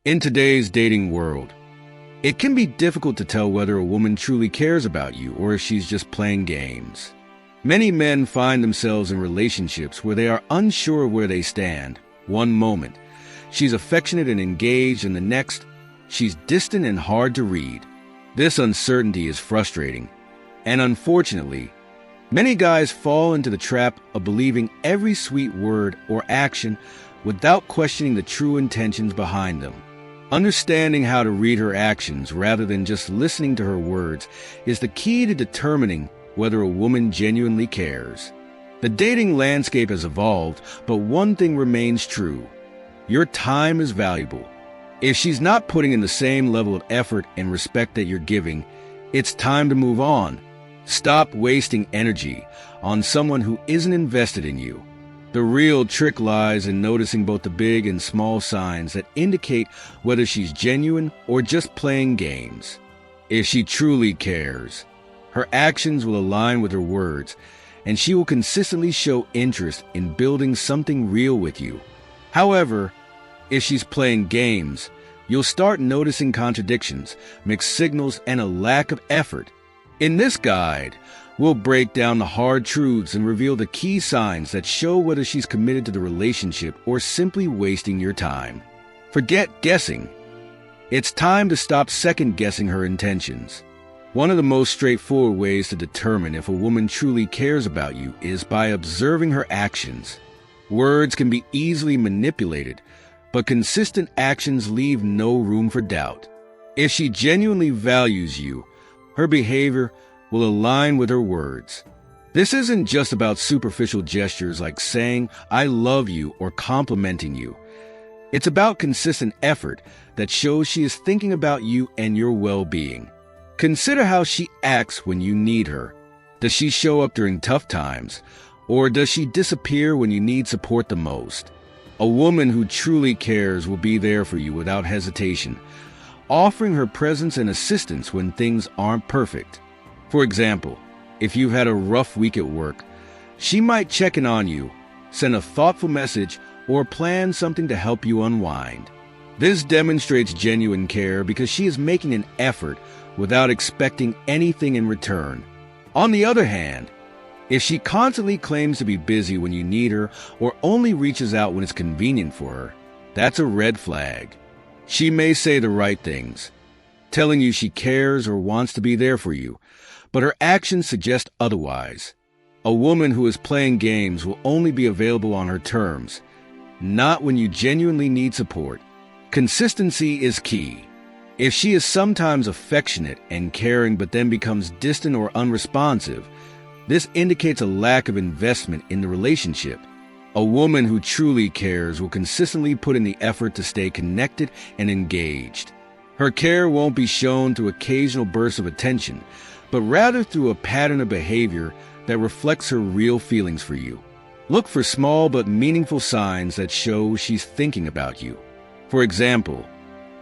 In today's dating world, it can be difficult to tell whether a woman truly cares about you or if she's just playing games. Many men find themselves in relationships where they are unsure of where they stand. One moment, she's affectionate and engaged, and the next, she's distant and hard to read. This uncertainty is frustrating, and unfortunately, many guys fall into the trap of believing every sweet word or action without questioning the true intentions behind them. Understanding how to read her actions rather than just listening to her words is the key to determining whether a woman genuinely cares. The dating landscape has evolved, but one thing remains true. Your time is valuable. If she's not putting in the same level of effort and respect that you're giving, it's time to move on. Stop wasting energy on someone who isn't invested in you. The real trick lies in noticing both the big and small signs that indicate whether she's genuine or just playing games. If she truly cares, her actions will align with her words, and she will consistently show interest in building something real with you. However, if she's playing games, you'll start noticing contradictions, mixed signals, and a lack of effort. In this guide, we'll break down the hard truths and reveal the key signs that show whether she's committed to the relationship or simply wasting your time. Forget guessing. It's time to stop second-guessing her intentions. One of the most straightforward ways to determine if a woman truly cares about you is by observing her actions. Words can be easily manipulated, but consistent actions leave no room for doubt. If she genuinely values you, her behavior will align with her words. This isn't just about superficial gestures like saying, "I love you," or complimenting you. It's about consistent effort that shows she is thinking about you and your well-being. Consider how she acts when you need her. Does she show up during tough times, or does she disappear when you need support the most? A woman who truly cares will be there for you without hesitation, offering her presence and assistance when things aren't perfect. For example, if you've had a rough week at work, she might check in on you, send a thoughtful message, or plan something to help you unwind. This demonstrates genuine care because she is making an effort without expecting anything in return. On the other hand, if she constantly claims to be busy when you need her or only reaches out when it's convenient for her, that's a red flag. She may say the right things, telling you she cares or wants to be there for you, but her actions suggest otherwise. A woman who is playing games will only be available on her terms, not when you genuinely need support. Consistency is key. If she is sometimes affectionate and caring but then becomes distant or unresponsive, this indicates a lack of investment in the relationship. A woman who truly cares will consistently put in the effort to stay connected and engaged. Her care won't be shown through occasional bursts of attention, but rather through a pattern of behavior that reflects her real feelings for you. Look for small but meaningful signs that show she's thinking about you. For example,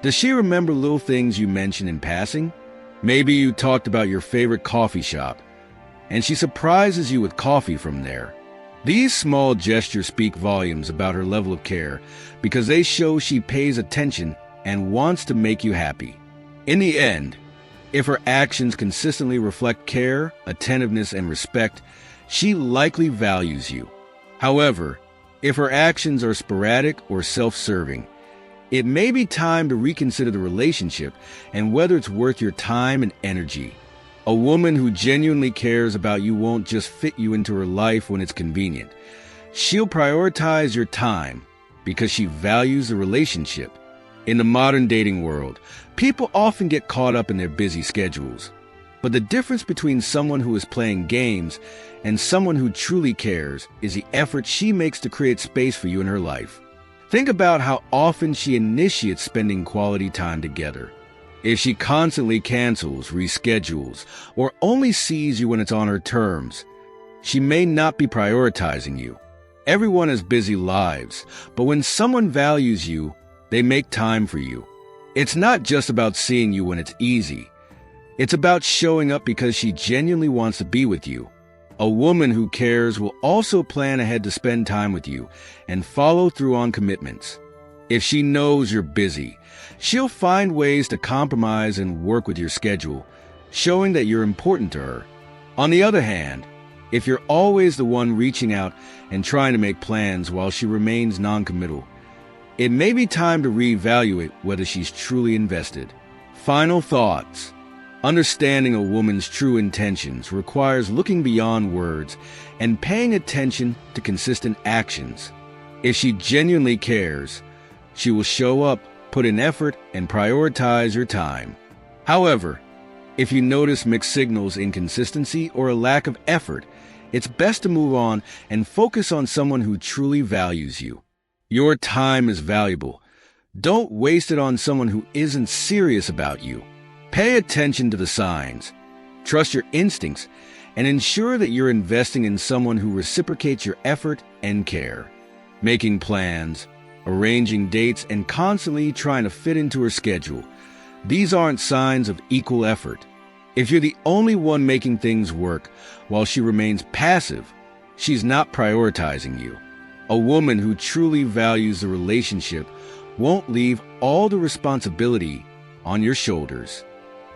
does she remember little things you mentioned in passing? Maybe you talked about your favorite coffee shop, and she surprises you with coffee from there. These small gestures speak volumes about her level of care because they show she pays attention and wants to make you happy. In the end, if her actions consistently reflect care, attentiveness, and respect, she likely values you. However, if her actions are sporadic or self-serving, it may be time to reconsider the relationship and whether it's worth your time and energy. A woman who genuinely cares about you won't just fit you into her life when it's convenient. She'll prioritize your time because she values the relationship. In the modern dating world, people often get caught up in their busy schedules. But the difference between someone who is playing games and someone who truly cares is the effort she makes to create space for you in her life. Think about how often she initiates spending quality time together. If she constantly cancels, reschedules, or only sees you when it's on her terms, she may not be prioritizing you. Everyone has busy lives, but when someone values you, they make time for you. It's not just about seeing you when it's easy. It's about showing up because she genuinely wants to be with you. A woman who cares will also plan ahead to spend time with you and follow through on commitments. If she knows you're busy, she'll find ways to compromise and work with your schedule, showing that you're important to her. On the other hand, if you're always the one reaching out and trying to make plans while she remains non-committal, it may be time to reevaluate whether she's truly invested. Final thoughts. Understanding a woman's true intentions requires looking beyond words and paying attention to consistent actions. If she genuinely cares, she will show up, put in effort, and prioritize your time. However, if you notice mixed signals, inconsistency, or a lack of effort, it's best to move on and focus on someone who truly values you. Your time is valuable. Don't waste it on someone who isn't serious about you. Pay attention to the signs, trust your instincts, and ensure that you're investing in someone who reciprocates your effort and care. Making plans, arranging dates, and constantly trying to fit into her schedule. These aren't signs of equal effort. If you're the only one making things work while she remains passive, she's not prioritizing you. A woman who truly values the relationship won't leave all the responsibility on your shoulders.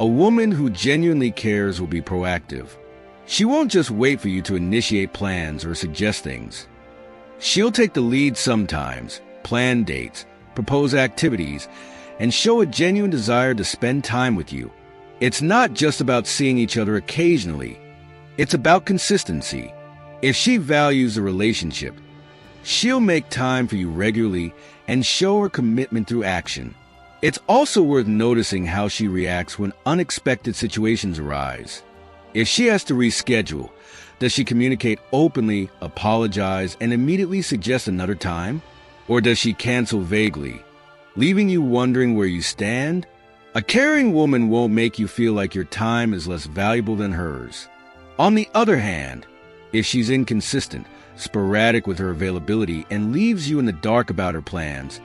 A woman who genuinely cares will be proactive. She won't just wait for you to initiate plans or suggest things. She'll take the lead sometimes, plan dates, propose activities, and show a genuine desire to spend time with you. It's not just about seeing each other occasionally. It's about consistency. If she values the relationship, she'll make time for you regularly and show her commitment through action. It's also worth noticing how she reacts when unexpected situations arise. If she has to reschedule, does she communicate openly, apologize, and immediately suggest another time? Or does she cancel vaguely, leaving you wondering where you stand? A caring woman won't make you feel like your time is less valuable than hers. On the other hand, if she's inconsistent, sporadic with her availability, and leaves you in the dark about her plans,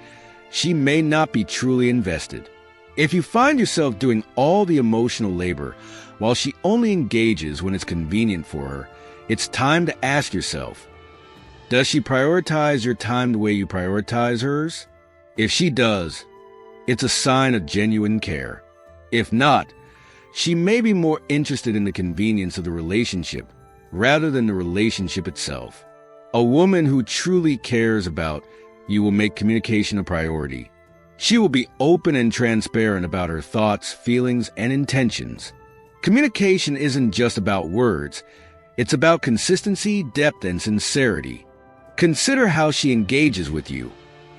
she may not be truly invested. If you find yourself doing all the emotional labor while she only engages when it's convenient for her, it's time to ask yourself, does she prioritize your time the way you prioritize hers? If she does, it's a sign of genuine care. If not, she may be more interested in the convenience of the relationship rather than the relationship itself. A woman who truly cares about you will make communication a priority. She will be open and transparent about her thoughts, feelings, and intentions. Communication isn't just about words. It's about consistency, depth, and sincerity. Consider how she engages with you.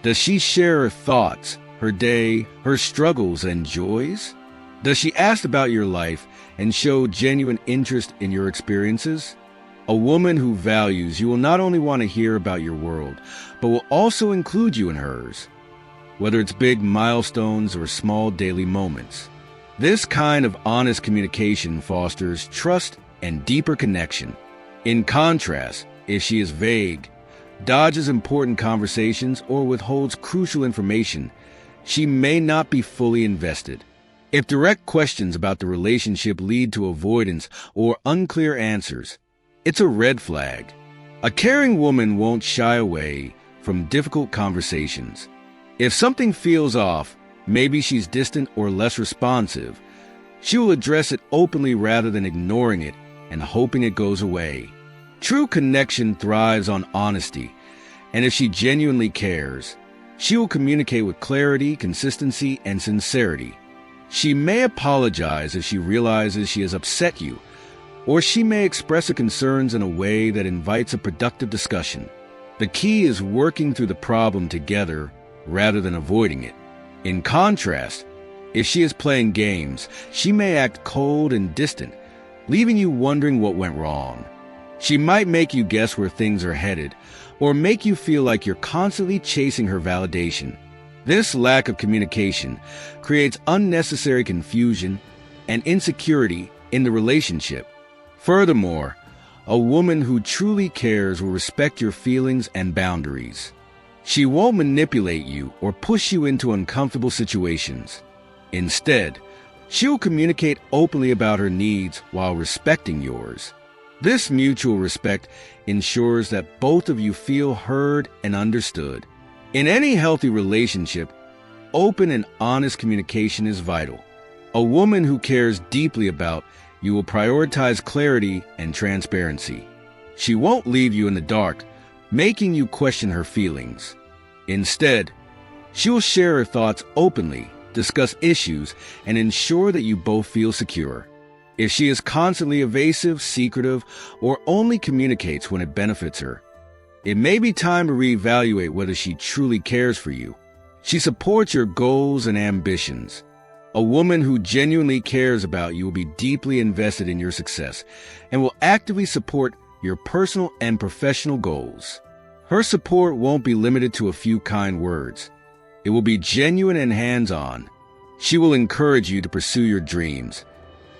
Does she share her thoughts, her day, her struggles and joys? Does she ask about your life and show genuine interest in your experiences? A woman who values you will not only want to hear about your world, but will also include you in hers, whether it's big milestones or small daily moments. This kind of honest communication fosters trust and deeper connection. In contrast, if she is vague, dodges important conversations, or withholds crucial information, she may not be fully invested. If direct questions about the relationship lead to avoidance or unclear answers, it's a red flag. A caring woman won't shy away from difficult conversations. If something feels off, maybe she's distant or less responsive, she will address it openly rather than ignoring it and hoping it goes away. True connection thrives on honesty, and if she genuinely cares, she will communicate with clarity, consistency, and sincerity. She may apologize if she realizes she has upset you, or she may express her concerns in a way that invites a productive discussion. The key is working through the problem together rather than avoiding it. In contrast, if she is playing games, she may act cold and distant, leaving you wondering what went wrong. She might make you guess where things are headed, or make you feel like you're constantly chasing her validation. This lack of communication creates unnecessary confusion and insecurity in the relationship. Furthermore, a woman who truly cares will respect your feelings and boundaries. She won't manipulate you or push you into uncomfortable situations. Instead, she will communicate openly about her needs while respecting yours. This mutual respect ensures that both of you feel heard and understood. In any healthy relationship, open and honest communication is vital. A woman who cares deeply about you will prioritize clarity and transparency. She won't leave you in the dark, making you question her feelings. Instead, she will share her thoughts openly, discuss issues, and ensure that you both feel secure. If she is constantly evasive, secretive, or only communicates when it benefits her, it may be time to reevaluate whether she truly cares for you. She supports your goals and ambitions. A woman who genuinely cares about you will be deeply invested in your success and will actively support your personal and professional goals. Her support won't be limited to a few kind words. It will be genuine and hands-on. She will encourage you to pursue your dreams,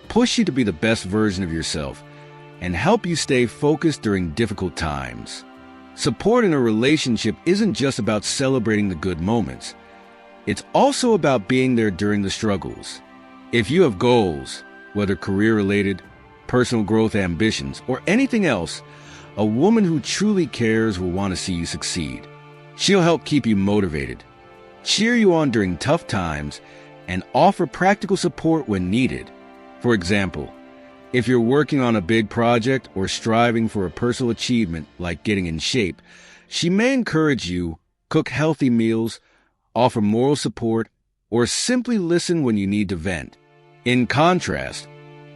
push you to be the best version of yourself, and help you stay focused during difficult times. Support in a relationship isn't just about celebrating the good moments. It's also about being there during the struggles. If you have goals, whether career-related, personal growth ambitions, or anything else, a woman who truly cares will want to see you succeed. She'll help keep you motivated, cheer you on during tough times, and offer practical support when needed. For example, if you're working on a big project or striving for a personal achievement like getting in shape, she may encourage you, cook healthy meals, offer moral support, or simply listen when you need to vent. In contrast,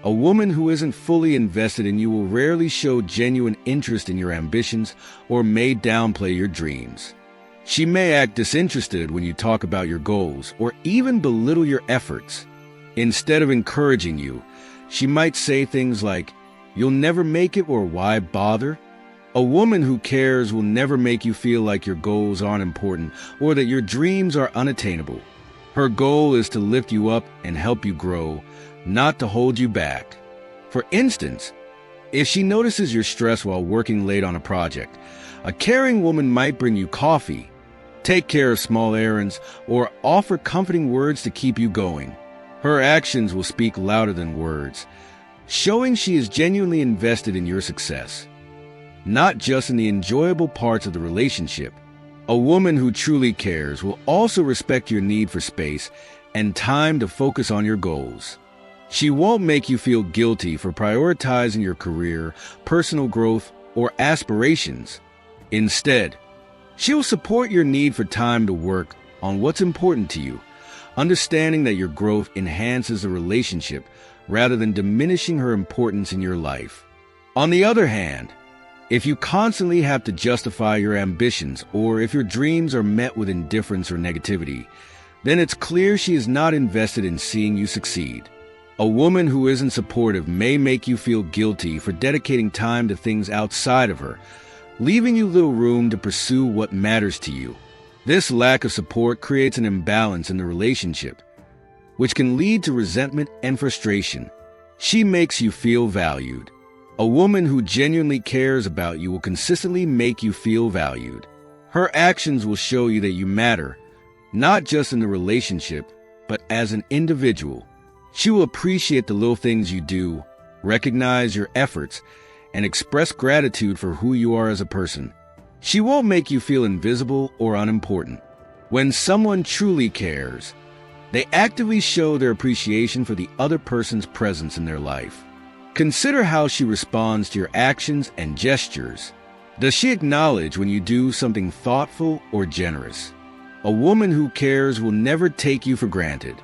a woman who isn't fully invested in you will rarely show genuine interest in your ambitions or may downplay your dreams. She may act disinterested when you talk about your goals or even belittle your efforts. Instead of encouraging you, she might say things like, "You'll never make it," or "Why bother?" A woman who cares will never make you feel like your goals aren't important or that your dreams are unattainable. Her goal is to lift you up and help you grow, not to hold you back. For instance, if she notices your stress while working late on a project, a caring woman might bring you coffee, take care of small errands, or offer comforting words to keep you going. Her actions will speak louder than words, showing she is genuinely invested in your success, not just in the enjoyable parts of the relationship. A woman who truly cares will also respect your need for space and time to focus on your goals. She won't make you feel guilty for prioritizing your career, personal growth, or aspirations. Instead, she will support your need for time to work on what's important to you, understanding that your growth enhances the relationship rather than diminishing her importance in your life. On the other hand, if you constantly have to justify your ambitions or if your dreams are met with indifference or negativity, then it's clear she is not invested in seeing you succeed. A woman who isn't supportive may make you feel guilty for dedicating time to things outside of her, leaving you little room to pursue what matters to you. This lack of support creates an imbalance in the relationship, which can lead to resentment and frustration. She makes you feel valued. A woman who genuinely cares about you will consistently make you feel valued. Her actions will show you that you matter, not just in the relationship, but as an individual. She will appreciate the little things you do, recognize your efforts, and express gratitude for who you are as a person. She won't make you feel invisible or unimportant. When someone truly cares, they actively show their appreciation for the other person's presence in their life. Consider how she responds to your actions and gestures. Does she acknowledge when you do something thoughtful or generous? A woman who cares will never take you for granted.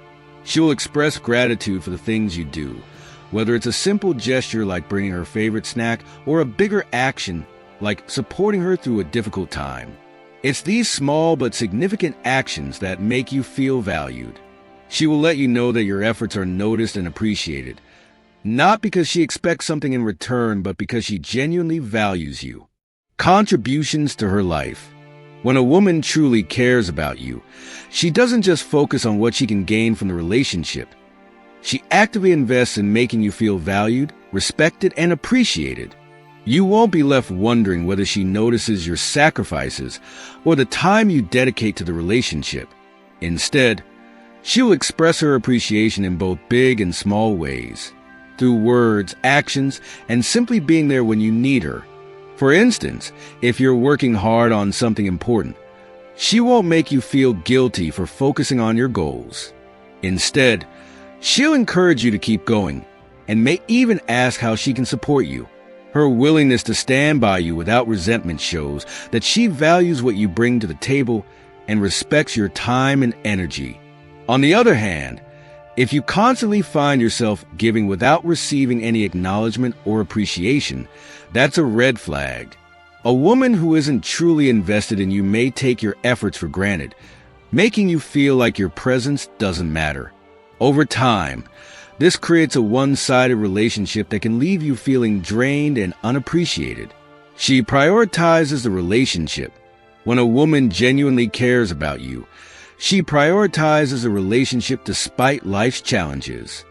She will express gratitude for the things you do, whether it's a simple gesture like bringing her favorite snack or a bigger action like supporting her through a difficult time. It's these small but significant actions that make you feel valued. She will let you know that your efforts are noticed and appreciated, not because she expects something in return, but because she genuinely values you. Contributions to her life. When a woman truly cares about you, she doesn't just focus on what she can gain from the relationship. She actively invests in making you feel valued, respected, and appreciated. You won't be left wondering whether she notices your sacrifices or the time you dedicate to the relationship. Instead, she will express her appreciation in both big and small ways, through words, actions, and simply being there when you need her. For instance, if you're working hard on something important, She won't make you feel guilty for focusing on your goals. Instead, she'll encourage you to keep going and may even ask how she can support you. Her willingness to stand by you without resentment shows that she values what you bring to the table and respects your time and energy. On the other hand, if you constantly find yourself giving without receiving any acknowledgement or appreciation, that's a red flag. A woman who isn't truly invested in you may take your efforts for granted, making you feel like your presence doesn't matter. Over time, this creates a one-sided relationship that can leave you feeling drained and unappreciated. She prioritizes the relationship. When a woman genuinely cares about you, she prioritizes a relationship despite life's challenges.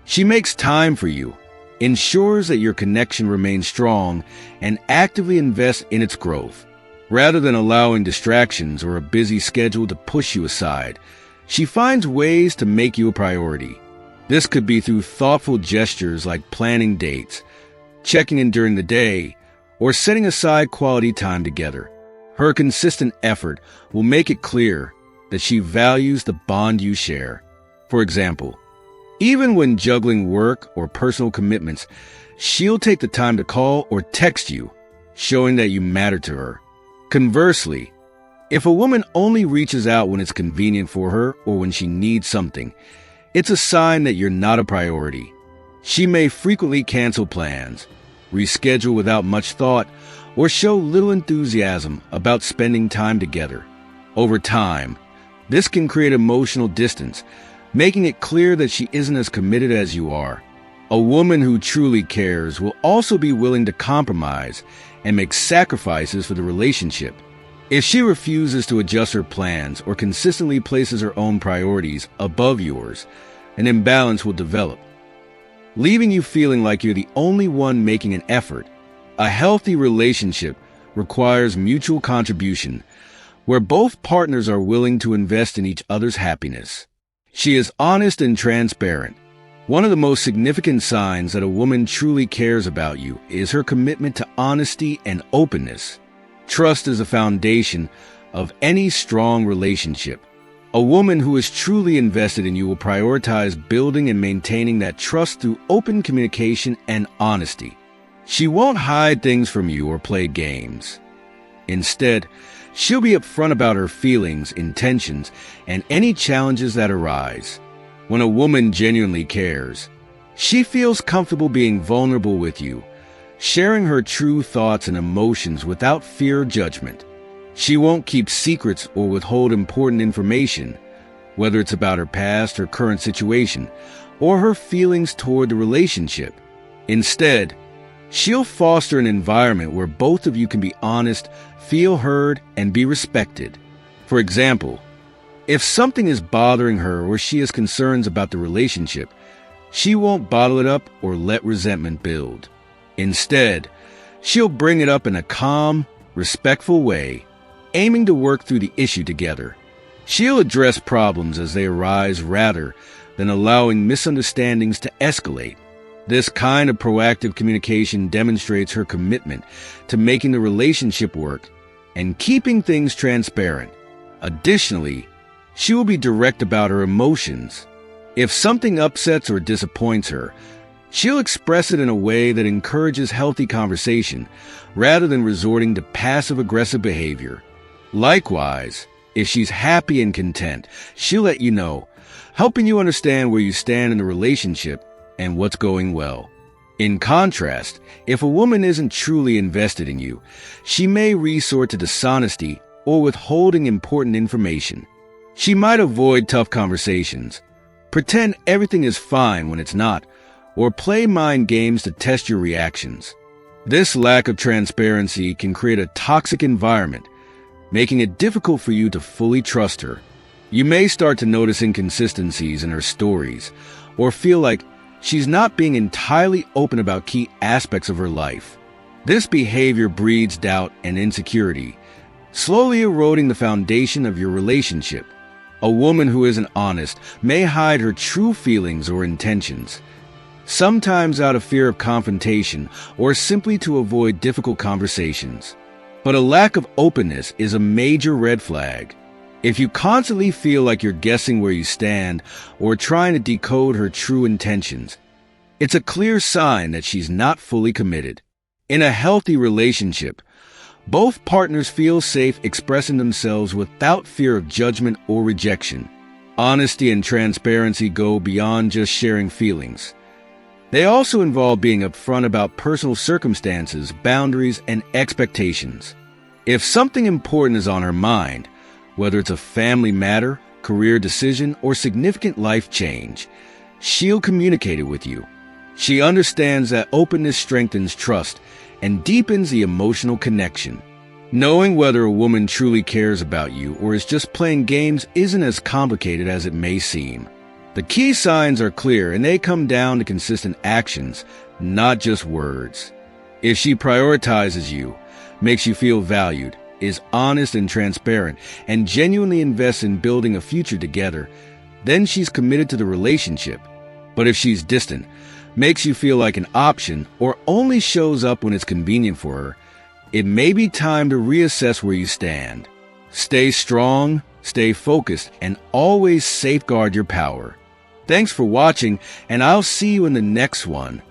She makes time for you, ensures that your connection remains strong, and actively invests in its growth. Rather than allowing distractions or a busy schedule to push you aside, she finds ways to make you a priority. This could be through thoughtful gestures like planning dates, checking in during the day, or setting aside quality time together. Her consistent effort will make it clear that she values the bond you share. For example, even when juggling work or personal commitments, she'll take the time to call or text you, showing that you matter to her. Conversely, if a woman only reaches out when it's convenient for her or when she needs something, it's a sign that you're not a priority. She may frequently cancel plans, reschedule without much thought, or show little enthusiasm about spending time together. Over time, this can create emotional distance, making it clear that she isn't as committed as you are. A woman who truly cares will also be willing to compromise and make sacrifices for the relationship. If she refuses to adjust her plans or consistently places her own priorities above yours, an imbalance will develop, leaving you feeling like you're the only one making an effort. A healthy relationship requires mutual contribution, where both partners are willing to invest in each other's happiness. She is honest and transparent. One of the most significant signs that a woman truly cares about you is her commitment to honesty and openness. Trust is a foundation of any strong relationship. A woman who is truly invested in you will prioritize building and maintaining that trust through open communication and honesty. She won't hide things from you or play games. Instead, she'll be upfront about her feelings, intentions, and any challenges that arise. When a woman genuinely cares, she feels comfortable being vulnerable with you, sharing her true thoughts and emotions without fear or judgment. She won't keep secrets or withhold important information, whether it's about her past or current situation, or her feelings toward the relationship. Instead, she'll foster an environment where both of you can be honest, feel heard, and be respected. For example, if something is bothering her or she has concerns about the relationship, she won't bottle it up or let resentment build. Instead, she'll bring it up in a calm, respectful way, aiming to work through the issue together. She'll address problems as they arise rather than allowing misunderstandings to escalate. This kind of proactive communication demonstrates her commitment to making the relationship work and keeping things transparent. Additionally, she will be direct about her emotions. If something upsets or disappoints her, she'll express it in a way that encourages healthy conversation rather than resorting to passive-aggressive behavior. Likewise, if she's happy and content, she'll let you know, helping you understand where you stand in the relationship and what's going well. In contrast, if a woman isn't truly invested in you, she may resort to dishonesty or withholding important information. She might avoid tough conversations, pretend everything is fine when it's not, or play mind games to test your reactions. This lack of transparency can create a toxic environment, making it difficult for you to fully trust her. You may start to notice inconsistencies in her stories, or feel like she's not being entirely open about key aspects of her life. This behavior breeds doubt and insecurity, slowly eroding the foundation of your relationship. A woman who isn't honest may hide her true feelings or intentions, sometimes out of fear of confrontation or simply to avoid difficult conversations. But a lack of openness is a major red flag. If you constantly feel like you're guessing where you stand or trying to decode her true intentions, it's a clear sign that she's not fully committed. In a healthy relationship, both partners feel safe expressing themselves without fear of judgment or rejection. Honesty and transparency go beyond just sharing feelings. They also involve being upfront about personal circumstances, boundaries, and expectations. If something important is on her mind, whether it's a family matter, career decision, or significant life change, she'll communicate it with you. She understands that openness strengthens trust and deepens the emotional connection. Knowing whether a woman truly cares about you or is just playing games isn't as complicated as it may seem. The key signs are clear, and they come down to consistent actions, not just words. If she prioritizes you, makes you feel valued, is honest and transparent, and genuinely invests in building a future together, then she's committed to the relationship. But if she's distant, makes you feel like an option, or only shows up when it's convenient for her, it may be time to reassess where you stand. Stay strong, stay focused, and always safeguard your power. Thanks for watching, and I'll see you in the next one.